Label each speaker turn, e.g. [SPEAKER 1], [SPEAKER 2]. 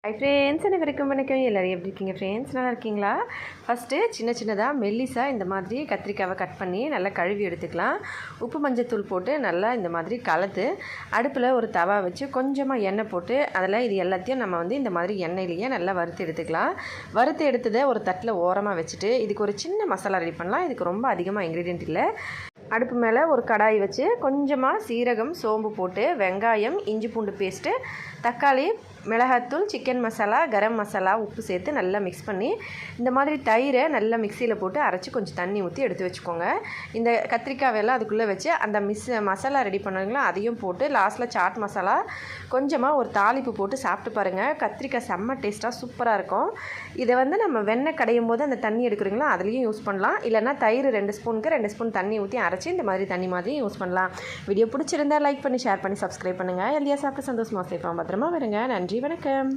[SPEAKER 1] Hi friends, அனைவருக்கும் வணக்கம். எல்லோரும் எப்படி இருக்கீங்க ஃப்ரெண்ட்ஸ்? நல்லா இருக்கீங்களா? ஃபஸ்ட்டு சின்னதாக மெல்லிஸாக இந்த மாதிரி கத்திரிக்காவை கட் பண்ணி நல்லா கழுவி எடுத்துக்கலாம். உப்பு மஞ்சத்தூள் போட்டு நல்லா இந்த மாதிரி கலந்து அடுப்பில் ஒரு தவா வச்சு கொஞ்சமாக எண்ணெய் போட்டு அதில் இது எல்லாத்தையும் நம்ம இந்த மாதிரி எண்ணெயிலேயே நல்லா வறுத்து எடுத்துக்கலாம். வறுத்து எடுத்ததை ஒரு தட்டில் ஓரமாக வச்சுட்டு இதுக்கு ஒரு சின்ன மசாலா ரெடி பண்ணலாம். இதுக்கு ரொம்ப அதிகமாக இன்க்ரீடியன்ட் இல்லை. அடுப்பு மேலே ஒரு கடாய் வச்சு கொஞ்சமாக சீரகம், சோம்பு போட்டு வெங்காயம், இஞ்சி பூண்டு பேஸ்ட்டு, தக்காளி, மிளகாத்தூள், சிக்கன் மசாலா, கரம் மசாலா, உப்பு சேர்த்து நல்லா மிக்ஸ் பண்ணி இந்த மாதிரி தயிரை நல்லா மிக்சியில் போட்டு அரைச்சி கொஞ்சம் தண்ணி ஊற்றி எடுத்து வச்சுக்கோங்க. இந்த கத்திரிக்காவெல்லாம் அதுக்குள்ளே வச்சு அந்த மசாலா ரெடி பண்ணுவீங்களா அதையும் போட்டு லாஸ்ட்டில் சாட் மசாலா கொஞ்சமாக ஒரு தாளிப்பு போட்டு சாப்பிட்டு பாருங்கள். கத்திரிக்காய் செம்ம டேஸ்ட்டாக சூப்பராக இருக்கும். இதை நம்ம வெண்ணெய் கடையும் போது அந்த தண்ணி எடுக்கிறீங்களோ அதுலேயும் யூஸ் பண்ணலாம். இல்லைனா தயிர் 2 ஸ்பூனுக்கு 2 ஸ்பூன் தண்ணி ஊற்றி அரைச்சி இந்த மாதிரி தண்ணி மாதிரி யூஸ் பண்ணலாம். வீடியோ பிடிச்சிருந்தால் லைக் பண்ணி, ஷேர் பண்ணி, சப்ஸ்கிரைப் பண்ணுங்கள். எல்லையா சாப்பிட்டு சந்தோஷமாக சேஃபாக பத்திரமா வருங்க. நன்றி, வணக்கம்.